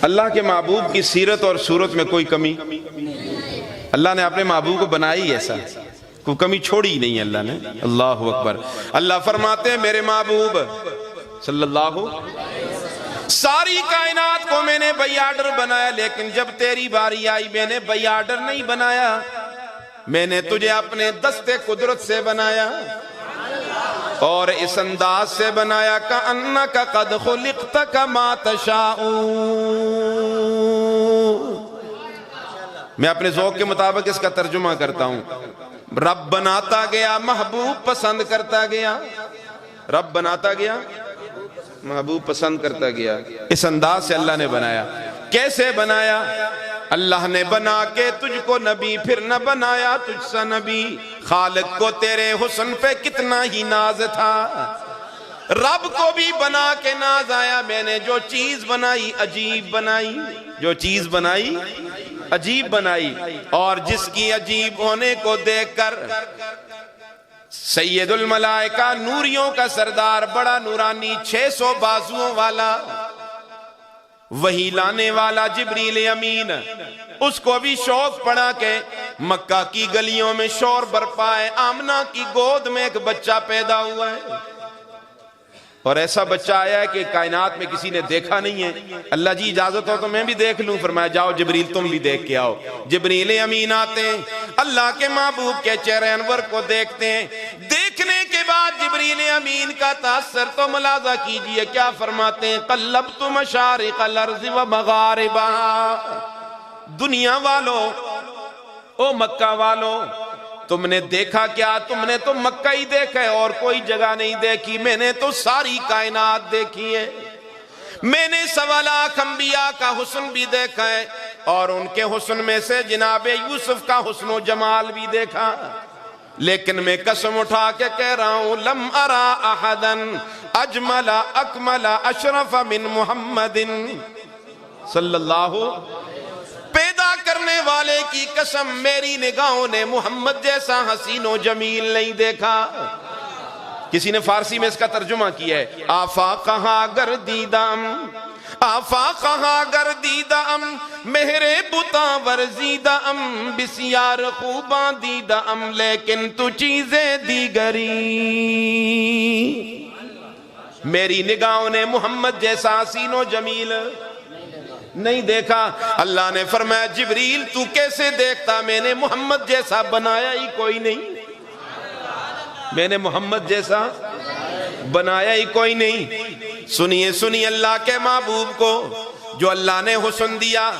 اللہ کے محبوب کی سیرت اور صورت میں کوئی کمی، اللہ نے اپنے محبوب کو بنائی ایسا، کوئی کمی چھوڑی نہیں اللہ نے۔ اللہ اکبر۔ اللہ فرماتے ہیں میرے محبوب صلی اللہ، ساری کائنات کو میں نے بائی آرڈر بنایا، لیکن جب تیری باری آئی میں نے بائی آرڈر نہیں بنایا، میں نے تجھے اپنے دست قدرت سے بنایا اور اس انداز سے بنایا کأنک قد خلقت کما تشاء۔ میں اپنے ذوق کے مطابق اس کا ترجمہ کرتا ہوں۔ رب بناتا گیا، محبوب پسند کرتا گیا، رب بناتا گیا، محبوب پسند کرتا گیا۔ اس انداز سے اللہ نے بنایا۔ کیسے بنایا؟ اللہ نے بنا کے تجھ کو نبی، پھر نہ بنایا تجھ سا نبی۔ خالق کو تیرے حسن پہ کتنا ہی ناز تھا، رب کو بھی بنا کے ناز آیا۔ میں نے جو چیز بنائی عجیب بنائی، جو چیز بنائی عجیب بنائی، اور جس کی عجیب ہونے کو دیکھ کر سید الملائکہ، نوریوں کا سردار، بڑا نورانی، 600 بازوؤں والا، وہی لانے والا جبریل امین، اس کو بھی شوق پڑا کہ مکہ کی گلیوں میں شور برپا ہے، آمنہ کی گود میں ایک بچہ پیدا ہوا ہے، اور ایسا بچہ آیا ہے کہ کائنات میں کسی نے دیکھا نہیں ہے۔ اللہ جی اجازت ہو تو میں بھی دیکھ لوں؟ فرمایا جاؤ جبریل تم بھی دیکھ کے آؤ۔ جبریل امین آتے ہیں، اللہ کے محبوب کے چہرے انور کو دیکھتے ہیں۔ دیکھنے کے بعد جبریل امین کا تاثر تو ملاحظہ کیجئے، کیا فرماتے ہیں؟ قلبت مشارق الارض و مغاربہا۔ دنیا والو، او مکہ والو، تم نے دیکھا کیا؟ تم نے تو مکہ ہی دیکھا ہے اور کوئی جگہ نہیں دیکھی، میں نے تو ساری کائنات دیکھی ہے۔ میں نے 1.25 لاکھ انبیاء کا حسن بھی دیکھا ہے، اور ان کے حسن میں سے جناب یوسف کا حسن و جمال بھی دیکھا، لیکن میں قسم اٹھا کے کہہ رہا ہوں لم ارا احدا اجمل اکمل اشرف من محمد صلی اللہ۔ پیدا کرنے والے کی قسم، میری نگاہوں نے محمد جیسا حسین و جمیل نہیں دیکھا۔ کسی نے فارسی میں اس کا ترجمہ کیا ہے، آفاقہا گردیدم، آفاقہا گردیدم، مہرے بتاں ورزیدم، بسیار خوباں دیدم، لیکن تو چیزیں دیگری۔ میری نگاہوں نے محمد جیسا حسین و جمیل نہیں دیکھا۔ اللہ نے فرمایا جبریل تو کیسے دیکھتا؟ میں نے محمد جیسا بنایا ہی کوئی نہیں، میں نے محمد جیسا بنایا ہی کوئی نہیں۔ سنیے سنیے اللہ کے محبوب کو جو اللہ نے حسن دیا،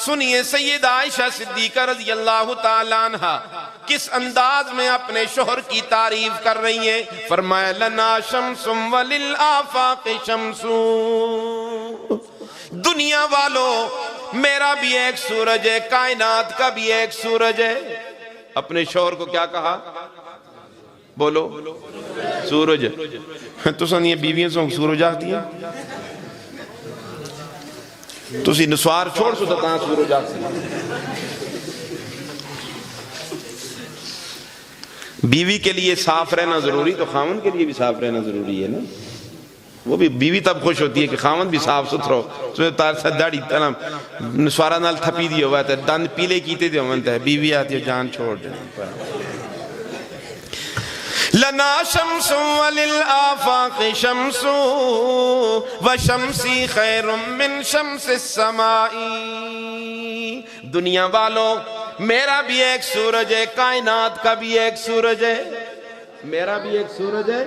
سنیے سیدہ عائشہ صدیقہ رضی اللہ تعالیٰ عنہ کس انداز میں اپنے شوہر کی تعریف کر رہی ہیں۔ فرمایا لنا شمس وللآفاق شمس، دنیا والو میرا بھی ایک سورج ہے، کائنات کا بھی ایک سورج ہے۔ اپنے شوہر کو کیا کہا؟ بولو سورج۔ تو سنیے بیویوں سے سورج آتی ہے، تو اسی نسوار چھوڑ سو تاں سورج آتی ہے۔ بیوی کے لیے صاف رہنا ضروری، تو خاوند کے لیے بھی صاف رہنا ضروری ہے نا۔ وہ بھی بیوی تب خوش ہوتی ہے کہ خاوند بھی صاف ستھرا ہو۔ تار سے داڑھی تنم نسوارا نال تھپی دی ہوا ہے، دند پیلے کیتے دی ہوتا ہے، بیوی آتی ہے جان چھوڑ جائیں۔ لنا شمس وللآفاق شمس وشمسی خیر من شمس السماء۔ دنیا والوں میرا بھی ایک سورج ہے، کائنات کا بھی ایک سورج ہے، میرا بھی ایک سورج ہے،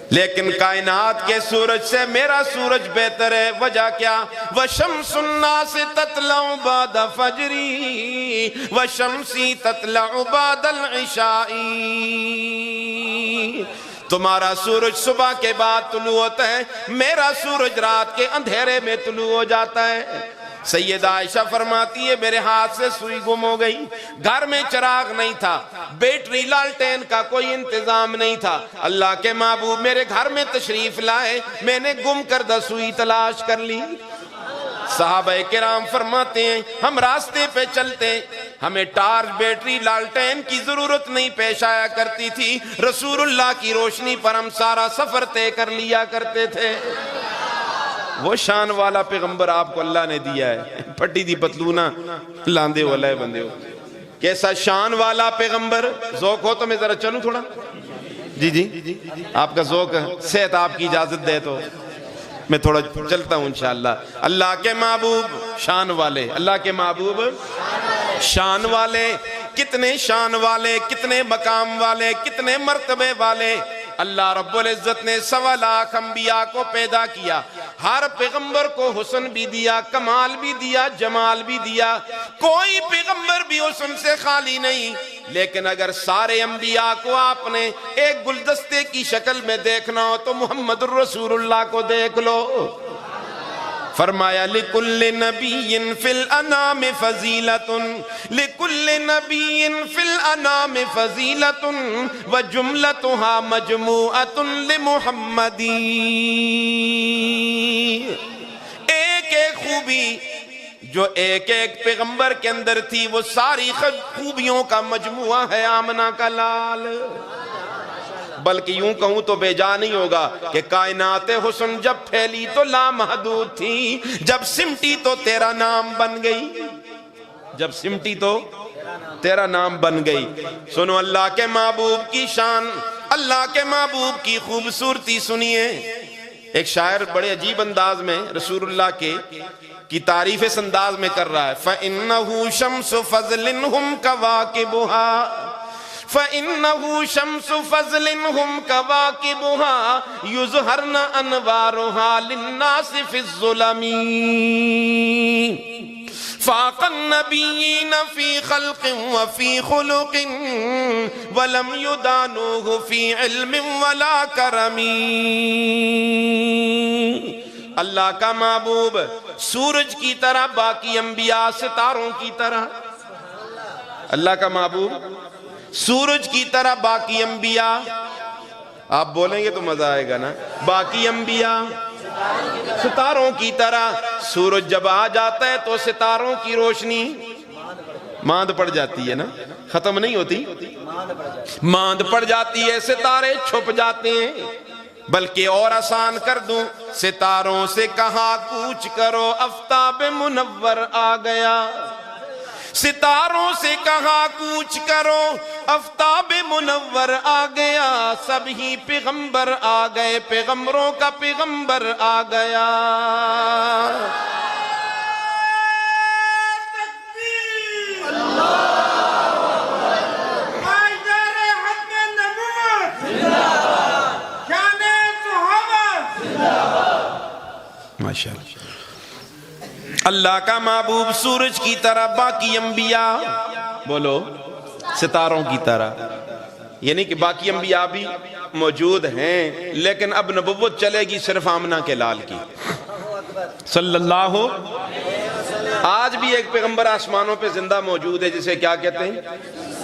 لیکن کائنات کے سورج سے میرا سورج بہتر ہے۔ وجہ کیا؟ وَشَمْسُ النَّاسِ تَطْلَعُ بَعْدَ فَجْرِي وَشَمْسِي تَطْلَعُ بَعْدَ الْعِشَاءِ۔ تمہارا سورج صبح کے بعد طلوع ہوتا ہے، میرا سورج رات کے اندھیرے میں طلوع ہو جاتا ہے۔ سیدہ عائشہ فرماتی ہے میرے ہاتھ سے سوئی گم ہو گئی، گھر میں چراغ نہیں تھا، بیٹری لالٹین کا کوئی انتظام نہیں تھا، اللہ کے محبوب میرے گھر میں تشریف لائے، میں نے گم کردہ سوئی تلاش کر لی۔ صحابہ کرام فرماتے ہیں ہم راستے پہ چلتے، ہمیں ٹارچ بیٹری لالٹین کی ضرورت نہیں پیش آیا کرتی تھی، رسول اللہ کی روشنی پر ہم سارا سفر طے کر لیا کرتے تھے۔ وہ شان والا پیغمبر آپ کو اللہ نے دیا ہے. پھٹی دی پتلونا لاندے والا ہے بندے ہو. کیسا شان والا پیغمبر. ذوق ہو تو میں ذرا چلوں تھوڑا. جی آپ کا ذوق صحت آپ کی اجازت دے تو میں تھوڑا چلتا ہوں انشاءاللہ. اللہ کے محبوب شان والے. اللہ کے محبوب شان والے. کتنے شان والے, کتنے مقام والے, کتنے مرتبے والے. اللہ رب العزت نے 1.25 لاکھ انبیاء کو پیدا کیا. ہر پیغمبر کو حسن بھی دیا, کمال بھی دیا, جمال بھی دیا. کوئی پیغمبر بھی حسن سے خالی نہیں. لیکن اگر سارے انبیاء کو آپ نے ایک گلدستے کی شکل میں دیکھنا ہو تو محمد الرسول اللہ کو دیکھ لو. فرمایا لِكُلِّ نَبِيٍّ فِي الْأَنَامِ فَضِيلَةٌ لِكُلِّ نَبِيٍّ فِي الْأَنَامِ فَضِيلَةٌ وَجُمْلَتُهَا مَجْمُوعَةٌ لِمُحَمَّدٍ. ایک ایک خوبی جو ایک ایک پیغمبر کے اندر تھی وہ ساری خوبیوں کا مجموعہ ہے آمنہ کا لال. بلکہ یوں کہوں تو بے جا نہیں ہوگا کہ کائنات حسن جب پھیلی تو لامحدود تھی, جب سمٹی تو تیرا نام بن گئی. جب سمٹی تو تیرا نام بن گئی. سنو اللہ کے محبوب کی شان, اللہ کے محبوب کی خوبصورتی سنیے. ایک شاعر بڑے عجیب انداز میں رسول اللہ کی تعریف اس انداز میں کر رہا ہے. فَإِنَّهُ شَمْسُ فَضْلٍ هُمْ كَوَاكِبُهَا فَإِنَّهُ شَمْسُ فَضْلٍ هُمْ كَوَاكِبُهَا يُظْهَرْنَ أَنْوَارُهَا لِلنَّاسِ فِي الظُّلَمِ فَاقَ النَّبِيِّينَ فِي خَلْقٍ وَفِي خُلُقٍ وَلَمْ يُدَانُوهُ فِي عِلْمٍ وَلَا كَرَمٍ. اللہ کا محبوب سورج کی طرح, باقی انبیاء ستاروں کی طرح. اللہ کا محبوب سورج کی طرح, باقی انبیاء. آپ بولیں گے تو مزہ آئے گا نا. باقی انبیاء ستاروں کی طرح. سورج جب آ جاتا ہے تو ستاروں کی روشنی ماند پڑ جاتی ہے نا, ختم نہیں ہوتی, ماند پڑ جاتی ہے, ستارے چھپ جاتے ہیں. بلکہ اور آسان کر دوں, ستاروں سے کہاں کوچ کرو آفتاب منور آ گیا. ستاروں سے کہاں کوچ کرو آفتاب منور آ گیا. سب ہی پیغمبر آ گئے, پیغمبروں کا پیغمبر آ گیا. ماشاءاللہ. اللہ کا محبوب سورج کی طرح, باقی انبیاء بولو ستاروں کی طرح. یعنی کہ باقی انبیاء بھی موجود ہیں, لیکن اب نبوت چلے گی صرف آمنہ کے لال کی صلی اللہ. آج بھی ایک پیغمبر آسمانوں پہ زندہ موجود ہے جسے کیا کہتے ہیں,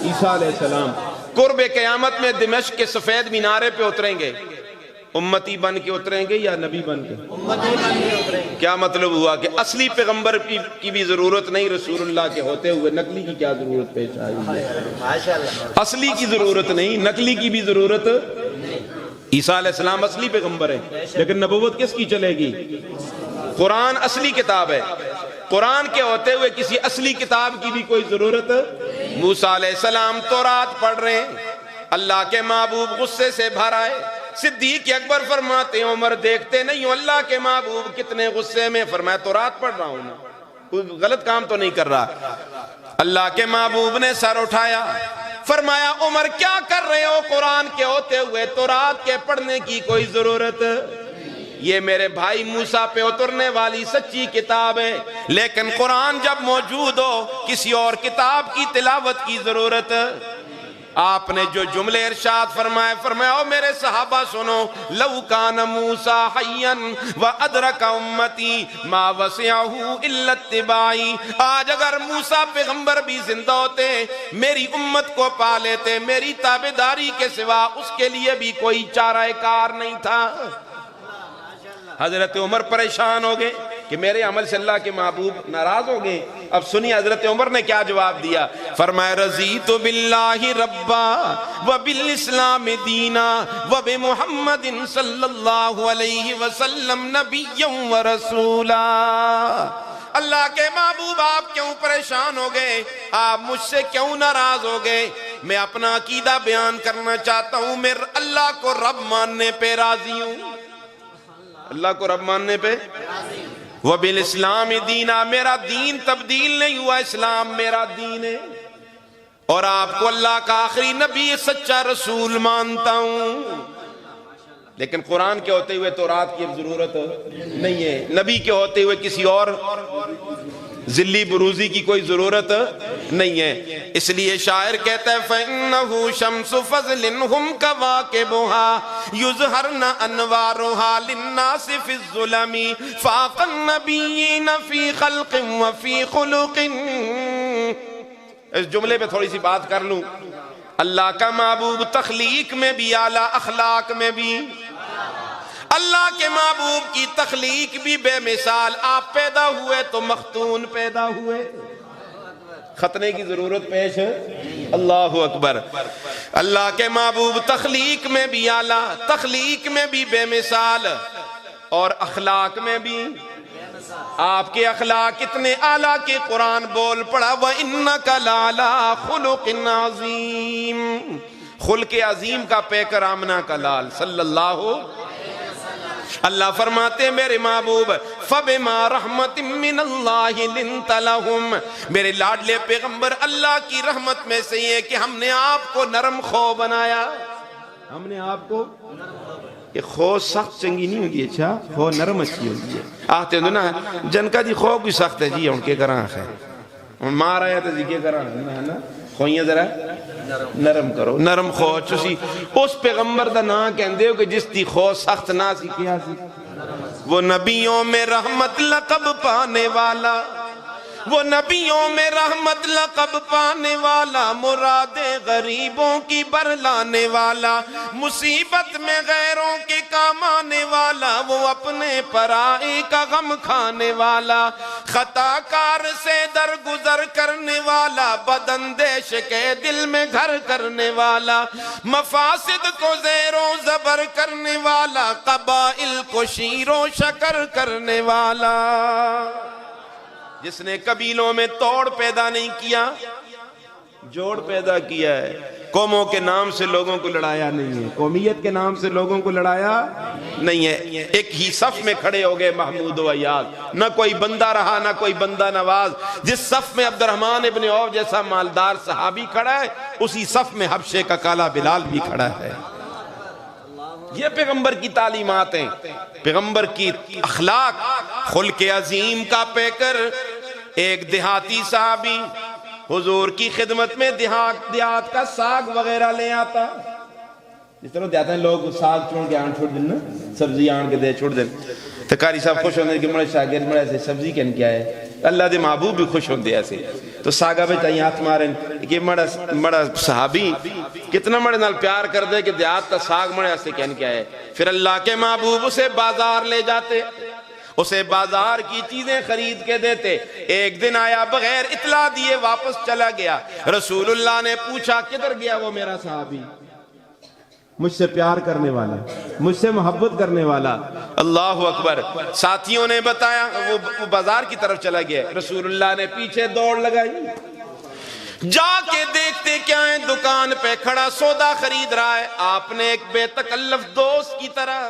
عیسیٰ علیہ السلام. قرب قیامت میں دمشق کے سفید مینارے پہ اتریں گے. امتی بن کے اتریں گے یا نبی بن کے؟ امتی بن کے اتریں گے. کیا مطلب ہوا کہ اصلی پیغمبر کی بھی ضرورت نہیں, رسول اللہ کے ہوتے ہوئے نقلی کی کیا ضرورت پیش آئی ہے؟ اصلی کی ضرورت نہیں, نقلی کی بھی ضرورت. عیسیٰ علیہ السلام اصلی پیغمبر ہیں, لیکن نبوت کس کی چلے گی؟ قرآن اصلی کتاب ہے. قرآن کے ہوتے ہوئے کسی اصلی کتاب کی بھی کوئی ضرورت. موسیٰ علیہ السلام تورات پڑھ رہے ہیں, اللہ کے محبوب غصے سے بھر آئے. صدیق اکبر فرماتے ہیں عمر دیکھتے نہیں ہو اللہ کے محبوب کتنے غصے میں. فرمایا تورات پڑھ رہا ہوں نا, کوئی غلط کام تو نہیں کر رہا. اللہ کے محبوب نے سر اٹھایا, فرمایا عمر کیا کر رہے ہو, قرآن کے ہوتے ہوئے تورات کے پڑھنے کی کوئی ضرورت. یہ میرے بھائی موسیٰ پہ اترنے والی سچی کتاب ہے, لیکن قرآن جب موجود ہو کسی اور کتاب کی تلاوت کی ضرورت. آپ نے جو جملے ارشاد فرمائے, فرمایا او میرے صحابہ سنو, لو کان موسیٰ حیاً وادرک امتی ما وسعہ الا اتباعی. آج اگر موسیٰ پیغمبر بھی زندہ ہوتے میری امت کو پا لیتے, میری تابعداری کے سوا اس کے لیے بھی کوئی چارہ کار نہیں تھا. حضرت عمر پریشان ہو گئے, کہ میرے عمل سے اللہ کے محبوب ناراض ہو گئے؟ اب سنی حضرت عمر نے کیا جواب دیا، فرمایا رضیت باللہ ربا وبالاسلام دینا وبمحمد صلی اللہ علیہ وسلم نبیا ورسولا۔ اللہ کے محبوب آپ کیوں پریشان ہو گئے؟ آپ مجھ سے کیوں ناراض ہو گئے؟ میں اپنا عقیدہ بیان کرنا چاہتا ہوں، میں اللہ کو رب ماننے پہ راضی ہوں، اللہ کو رب ماننے پہ۔ وبالاسلام دینا، میرا دین تبدیل نہیں ہوا، اسلام میرا دین ہے، اور آپ کو اللہ کا آخری نبی سچا رسول مانتا ہوں۔ لیکن قرآن کے ہوتے ہوئے تورات کی اب ضرورت نہیں ہے، نبی کے ہوتے ہوئے کسی اور ذلی بروزی کی کوئی ضرورت نہیں ہے۔ اس لیے شاعر کہتا ہے فَإِنَّهُ شَمْسُ فَضْلٍ هُمْ كَوَاكِبُهَا يُظْهَرْنَ أَنْوَارُهَا لِلنَّاسِ فِي الظُّلَمِ فَاقَ النَّبِيِّينَ فِي خَلْقٍ وَفِي خُلُقٍ۔ اس جملے پہ تھوڑی سی بات کر لوں۔ اللہ کا محبوب تخلیق میں بھی اعلیٰ، اخلاق میں بھی۔ اللہ کے محبوب کی تخلیق بھی بے مثال، آپ پیدا ہوئے تو مختون پیدا ہوئے، ختنے کی ضرورت پیش ہے، اللہ اکبر۔ اللہ کے محبوب تخلیق میں بھی اعلیٰ، تخلیق میں بھی بے مثال، اور اخلاق میں بھی۔ آپ کے اخلاق اتنے اعلیٰ کہ قرآن بول پڑا وَإِنَّكَ لَعَلَىٰ خُلُقٍ عَظِيمٍ، خلق عظیم کا پیکر آمنہ کا لال صلی اللہ علیہ وسلم۔ اللہ فرماتے میرے محبوب فَبِمَا رَحْمَةٍ مِّنَ اللَّهِ لِنْتَ لَهُمْ، میرے لاڈلے پیغمبر اللہ کی رحمت میں سے یہ کہ ہم نے آپ کو نرم خو بنایا، ہم نے آپ کو کہ خو سخت چنگی نہیں ہوگی، اچھا خو نرم اچھی ہوگی ہے۔ آتے ہیں نا جن کا جی خو بھی سخت ہے جی ان کے کراں ہے، مار آیا تو جی کے کراں ہے نا، خوئیاں ذرا نرم کرو، نرم خو چوسی اس پیغمبر دا نا کہندے ہو کہ جس دی خو سخت نہ سی کیا سی، وہ نبیوں میں رحمت لقب پانے والا، وہ نبیوں میں رحمت لقب پانے والا، مراد غریبوں کی برلانے والا، مصیبت میں غیروں کے کام آنے والا، وہ اپنے پرائے کا غم کھانے والا، خطا کار سے درگزر کرنے والا، بداندیش کے دل میں گھر کرنے والا، مفاسد کو زیر و زبر کرنے والا، قبائل کو شیر و شکر کرنے والا، جس نے قبیلوں میں توڑ پیدا نہیں کیا، جوڑ پیدا کیا ہے، قوموں کے نام سے لوگوں کو لڑایا نہیں ہے، قومیت کے نام سے لوگوں کو لڑایا نہیں ہے، ایک ہی صف میں کھڑے ہو گئے محمود و عیاض، نہ کوئی بندہ رہا نہ کوئی بندہ نواز۔ جس صف میں عبد الرحمن ابن عوف جیسا مالدار صحابی کھڑا ہے، اسی صف میں حبشے کا کالا بلال بھی کھڑا ہے۔ یہ پیغمبر کی تعلیمات ہیں، پیغمبر کی اخلاق، خلق عظیم کا پیکر۔ ایک دیہاتی صحابی حضور کی خدمت میں دیہات کا ساگ وغیرہ لے آتا، جس طرح دیاتے ہیں لوگ ساگ چھوڑ کے آن چھوڑ دیں نا، سبزی آن کے دے چھوڑ دیں، تو قاری صاحب خوش ہونے کہ مڑے شاگرد مڑے سے سبزی کہن کیا ہے، اللہ دے محبوب بھی خوش ہوندے ایسے، تو ساگا بے چاہیے ہاتھ مارن کہ مڑا صحابی کتنا مڑے نال پیار کر دے کہ دیہات تا ساگ مڑے ایسے کہن کیا ہے۔ پھر اللہ کے محبوب اسے بازار لے جاتے، اسے بازار کی چیزیں خرید کے دیتے۔ ایک دن آیا بغیر اطلاع دیے واپس چلا گیا، رسول اللہ نے پوچھا کدھر گیا وہ میرا صحابی، مجھ سے پیار کرنے والا، مجھ سے محبت کرنے والا، اللہ اکبر۔ ساتھیوں نے بتایا وہ بازار کی طرف چلا گیا، رسول اللہ نے پیچھے دوڑ لگائی، جا کے دیکھتے کیا ہے، دکان پہ کھڑا سودا خرید رہا ہے۔ آپ نے ایک بے تکلف دوست کی طرح